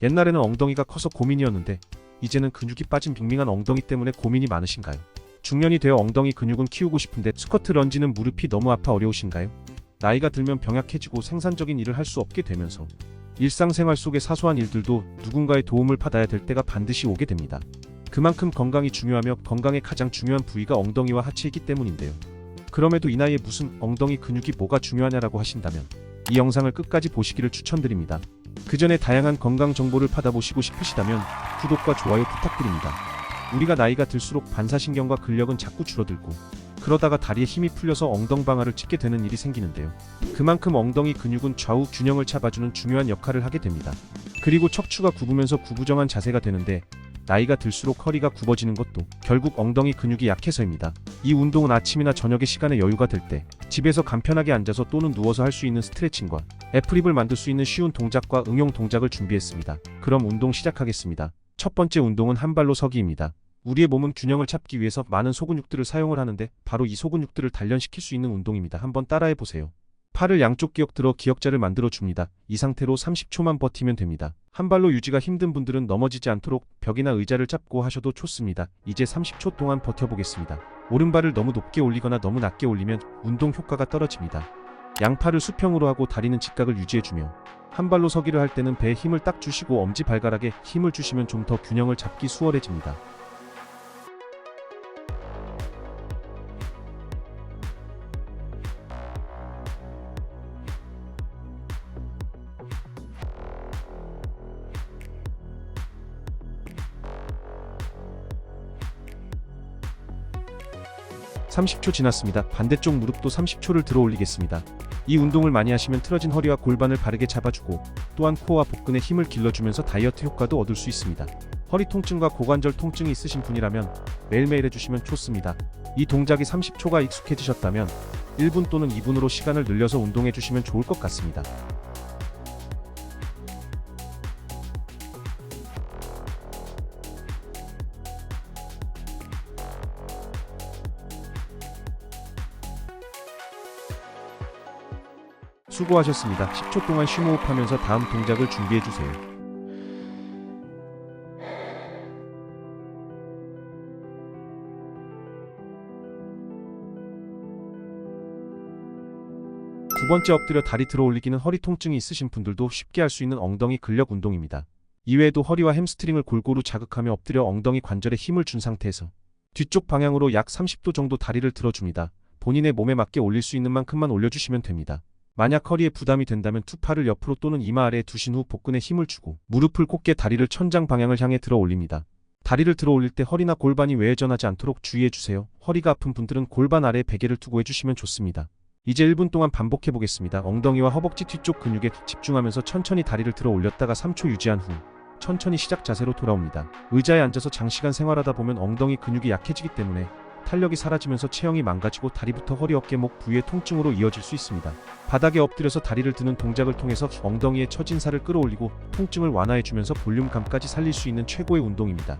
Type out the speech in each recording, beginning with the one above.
옛날에는 엉덩이가 커서 고민이었는데 이제는 근육이 빠진 빙빙한 엉덩이 때문에 고민이 많으신가요? 중년이 되어 엉덩이 근육은 키우고 싶은데 스쿼트 런지는 무릎이 너무 아파 어려우신가요? 나이가 들면 병약해지고 생산적인 일을 할 수 없게 되면서 일상생활 속의 사소한 일들도 누군가의 도움을 받아야 될 때가 반드시 오게 됩니다. 그만큼 건강이 중요하며 건강의 가장 중요한 부위가 엉덩이와 하체이기 때문인데요. 그럼에도 이 나이에 무슨 엉덩이 근육이 뭐가 중요하냐라고 하신다면 이 영상을 끝까지 보시기를 추천드립니다. 그 전에 다양한 건강 정보를 받아보시고 싶으시다면 구독과 좋아요 부탁드립니다. 우리가 나이가 들수록 반사신경과 근력은 자꾸 줄어들고 그러다가 다리에 힘이 풀려서 엉덩방아를 찢게 되는 일이 생기는데요. 그만큼 엉덩이 근육은 좌우 균형을 잡아주는 중요한 역할을 하게 됩니다. 그리고 척추가 굽으면서 구부정한 자세가 되는데 나이가 들수록 허리가 굽어지는 것도 결국 엉덩이 근육이 약해서입니다. 이 운동은 아침이나 저녁에 시간에 여유가 될 때 집에서 간편하게 앉아서 또는 누워서 할 수 있는 스트레칭과 애프립을 만들 수 있는 쉬운 동작과 응용 동작을 준비했습니다. 그럼 운동 시작하겠습니다. 첫 번째 운동은 한 발로 서기입니다. 우리의 몸은 균형을 찾기 위해서 많은 소근육들을 사용을 하는데 바로 이 소근육들을 단련시킬 수 있는 운동입니다. 한번 따라해 보세요. 팔을 양쪽 기역 들어 기역자를 만들어 줍니다. 이 상태로 30초만 버티면 됩니다. 한 발로 유지가 힘든 분들은 넘어지지 않도록 벽이나 의자를 잡고 하셔도 좋습니다. 이제 30초 동안 버텨보겠습니다. 오른발을 너무 높게 올리거나 너무 낮게 올리면 운동 효과가 떨어집니다. 양팔을 수평으로 하고 다리는 직각을 유지해주며 한 발로 서기를 할 때는 배에 힘을 딱 주시고 엄지발가락에 힘을 주시면 좀 더 균형을 잡기 수월해집니다. (30초) 지났습니다. 반대쪽 무릎도 30초를 들어 올리겠습니다. 이 운동을 많이 하시면 틀어진 허리와 골반을 바르게 잡아주고 또한 코어와 복근에 힘을 길러주면서 다이어트 효과도 얻을 수 있습니다. 허리 통증과 고관절 통증이 있으신 분이라면 매일매일 해주시면 좋습니다. 이 동작이 30초가 익숙해지셨다면 1분 또는 2분으로 시간을 늘려서 운동해주시면 좋을 것 같습니다. 수고하셨습니다. 10초 동안 심호흡하면서 다음 동작을 준비해주세요. 두 번째 엎드려 다리 들어 올리기는 허리 통증이 있으신 분들도 쉽게 할 수 있는 엉덩이 근력 운동입니다. 이외에도 허리와 햄스트링을 골고루 자극하며 엎드려 엉덩이 관절에 힘을 준 상태에서 뒤쪽 방향으로 약 30도 정도 다리를 들어줍니다. 본인의 몸에 맞게 올릴 수 있는 만큼만 올려주시면 됩니다. 만약 허리에 부담이 된다면 두 팔을 옆으로 또는 이마 아래에 두신 후 복근에 힘을 주고 무릎을 곧게 다리를 천장 방향을 향해 들어 올립니다. 다리를 들어 올릴 때 허리나 골반이 외전하지 않도록 주의해주세요. 허리가 아픈 분들은 골반 아래에 베개를 두고 해주시면 좋습니다. 이제 1분 동안 반복해 보겠습니다. 엉덩이와 허벅지 뒤쪽 근육에 집중하면서 천천히 다리를 들어 올렸다가 3초 유지한 후 천천히 시작 자세로 돌아옵니다. 의자에 앉아서 장시간 생활하다 보면 엉덩이 근육이 약해지기 때문에 탄력이 사라지면서 체형이 망가지고 다리부터 허리, 어깨, 목 부위의 통증으로 이어질 수 있습니다. 바닥에 엎드려서 다리를 드는 동작을 통해서 엉덩이의 처진 살을 끌어올리고 통증을 완화해주면서 볼륨감까지 살릴 수 있는 최고의 운동입니다.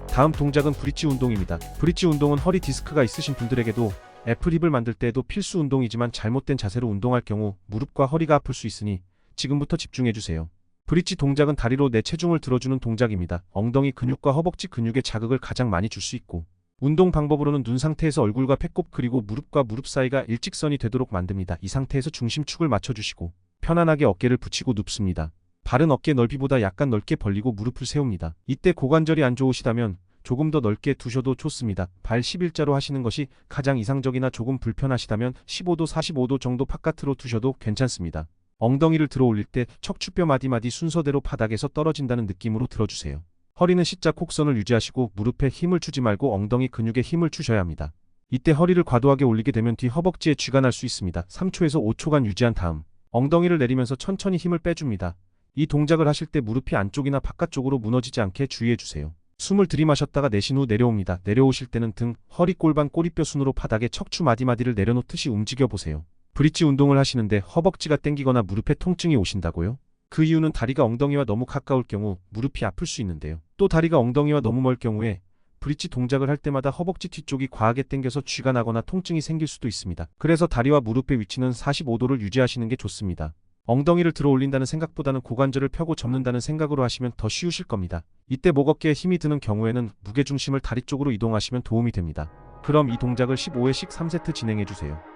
다음 동작은 브릿지 운동입니다. 브릿지 운동은 허리 디스크가 있으신 분들에게도 애프립을 만들 때에도 필수 운동이지만 잘못된 자세로 운동할 경우 무릎과 허리가 아플 수 있으니 지금부터 집중해주세요. 브릿지 동작은 다리로 내 체중을 들어주는 동작입니다. 엉덩이 근육과 허벅지 근육에 자극을 가장 많이 줄 수 있고 운동 방법으로는 눈 상태에서 얼굴과 배꼽 그리고 무릎과 무릎 사이가 일직선이 되도록 만듭니다. 이 상태에서 중심축을 맞춰주시고 편안하게 어깨를 붙이고 눕습니다. 발은 어깨 넓이보다 약간 넓게 벌리고 무릎을 세웁니다. 이때 고관절이 안 좋으시다면 조금 더 넓게 두셔도 좋습니다. 발 11자로 하시는 것이 가장 이상적이나 조금 불편하시다면 15도 45도 정도 바깥으로 두셔도 괜찮습니다. 엉덩이를 들어 올릴 때 척추뼈 마디마디 순서대로 바닥에서 떨어진다는 느낌으로 들어주세요. 허리는 C자 곡선을 유지하시고 무릎에 힘을 주지 말고 엉덩이 근육에 힘을 주셔야 합니다. 이때 허리를 과도하게 올리게 되면 뒤 허벅지에 쥐가 날 수 있습니다. 3초에서 5초간 유지한 다음 엉덩이를 내리면서 천천히 힘을 빼줍니다. 이 동작을 하실 때 무릎이 안쪽이나 바깥쪽으로 무너지지 않게 주의해주세요. 숨을 들이마셨다가 내쉰 후 내려옵니다. 내려오실 때는 등, 허리 골반 꼬리뼈 순으로 바닥에 척추 마디마디를 내려놓듯이 움직여보세요. 브릿지 운동을 하시는데 허벅지가 땡기거나 무릎에 통증이 오신다고요? 그 이유는 다리가 엉덩이와 너무 가까울 경우 무릎이 아플 수 있는데요. 또 다리가 엉덩이와 너무 멀 경우에 브릿지 동작을 할 때마다 허벅지 뒤쪽이 과하게 당겨서 쥐가 나거나 통증이 생길 수도 있습니다. 그래서 다리와 무릎의 위치는 45도를 유지하시는 게 좋습니다. 엉덩이를 들어 올린다는 생각보다는 고관절을 펴고 접는다는 생각으로 하시면 더 쉬우실 겁니다. 이때 목 어깨에 힘이 드는 경우에는 무게중심을 다리 쪽으로 이동하시면 도움이 됩니다. 그럼 이 동작을 15회씩 3세트 진행해주세요.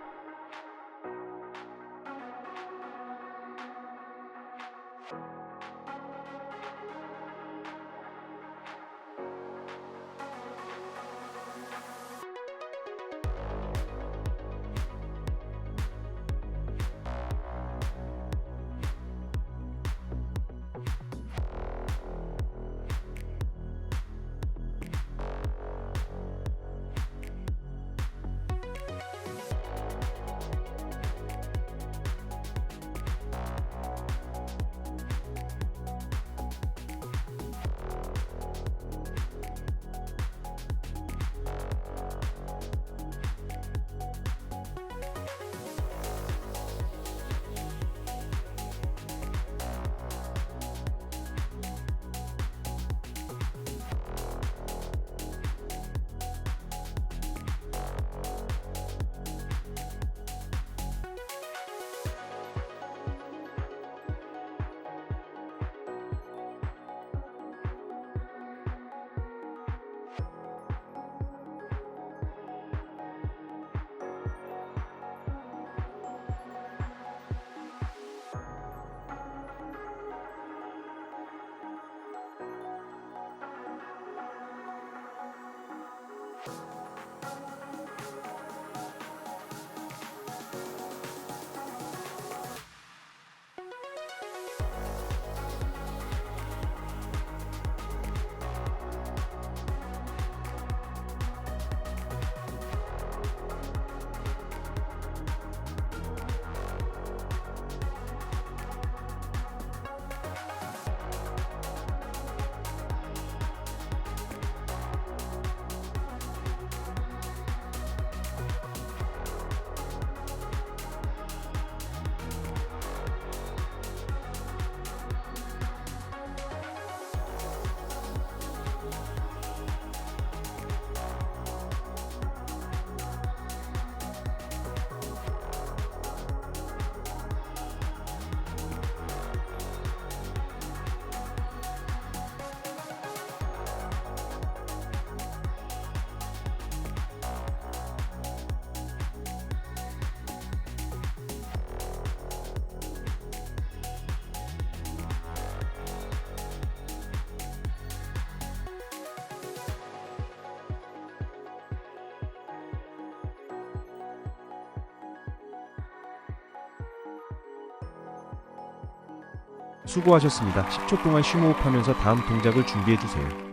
수고하셨습니다. 10초 동안 심호흡하면서 다음 동작을 준비해주세요.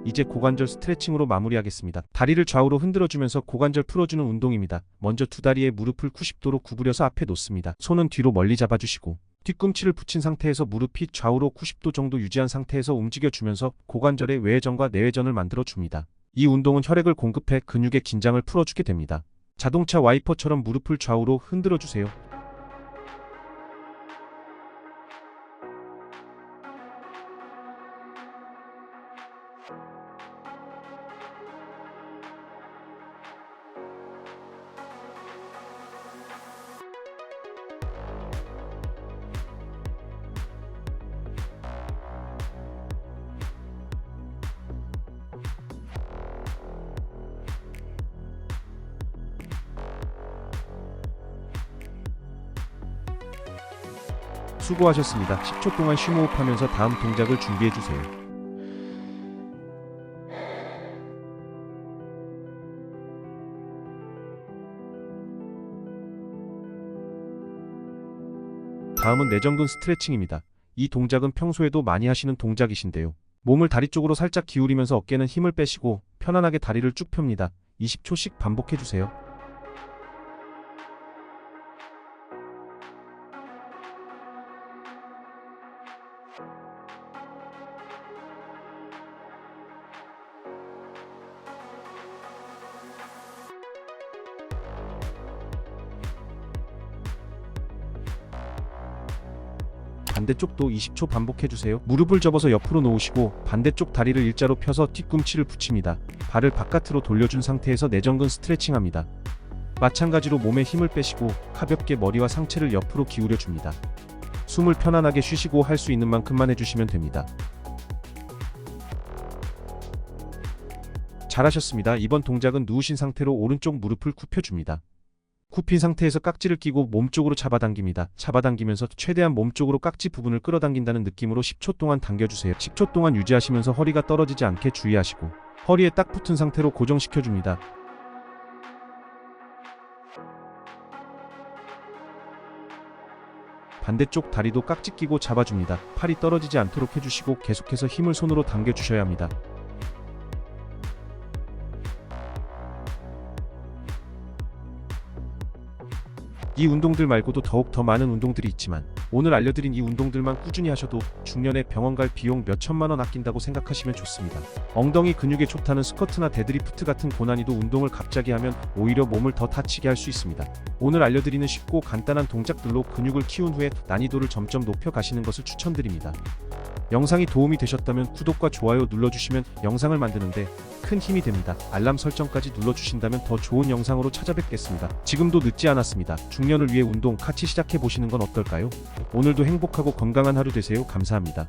이제 고관절 스트레칭으로 마무리하겠습니다. 다리를 좌우로 흔들어주면서 고관절 풀어주는 운동입니다. 먼저 두 다리의 무릎을 90도로 구부려서 앞에 놓습니다. 손은 뒤로 멀리 잡아주시고 뒤꿈치를 붙인 상태에서 무릎이 좌우로 90도 정도 유지한 상태에서 움직여주면서 고관절의 외회전과 내회전을 만들어줍니다. 이 운동은 혈액을 공급해 근육의 긴장을 풀어주게 됩니다. 자동차 와이퍼처럼 무릎을 좌우로 흔들어주세요. 수고하셨습니다. 10초 동안 심호흡하면서 다음 동작을 준비해주세요. 다음은 내전근 스트레칭입니다. 이 동작은 평소에도 많이 하시는 동작이신데요. 몸을 다리 쪽으로 살짝 기울이면서 어깨는 힘을 빼시고 편안하게 다리를 쭉 펴니다. 20초씩 반복해주세요. 반대쪽도 20초 반복해주세요. 무릎을 접어서 옆으로 놓으시고 반대쪽 다리를 일자로 펴서 뒤꿈치를 붙입니다. 발을 바깥으로 돌려준 상태에서 내전근 스트레칭합니다. 마찬가지로 몸에 힘을 빼시고 가볍게 머리와 상체를 옆으로 기울여줍니다. 숨을 편안하게 쉬시고 할 수 있는 만큼만 해주시면 됩니다. 잘하셨습니다. 이번 동작은 누우신 상태로 오른쪽 무릎을 굽혀줍니다. 굽힌 상태에서 깍지를 끼고 몸쪽으로 잡아당깁니다. 잡아당기면서 최대한 몸쪽으로 깍지 부분을 끌어당긴다는 느낌으로 10초 동안 당겨주세요. 10초 동안 유지하시면서 허리가 떨어지지 않게 주의하시고 허리에 딱 붙은 상태로 고정시켜줍니다. 반대쪽 다리도 깍지 끼고 잡아줍니다. 팔이 떨어지지 않도록 해주시고 계속해서 힘을 손으로 당겨주셔야 합니다. 이 운동들 말고도 더욱 더 많은 운동들이 있지만 오늘 알려드린 이 운동들만 꾸준히 하셔도 중년에 병원 갈 비용 몇 천만 원 아낀다고 생각하시면 좋습니다. 엉덩이 근육에 좋다는 스쿼트나 데드리프트 같은 고난이도 운동을 갑자기 하면 오히려 몸을 더 다치게 할 수 있습니다. 오늘 알려드리는 쉽고 간단한 동작들로 근육을 키운 후에 난이도를 점점 높여 가시는 것을 추천드립니다. 영상이 도움이 되셨다면 구독과 좋아요 눌러주시면 영상을 만드는데 큰 힘이 됩니다. 알람 설정까지 눌러주신다면 더 좋은 영상으로 찾아뵙겠습니다. 지금도 늦지 않았습니다. 중년을 위해 운동 같이 시작해보시는 건 어떨까요? 오늘도 행복하고 건강한 하루 되세요. 감사합니다.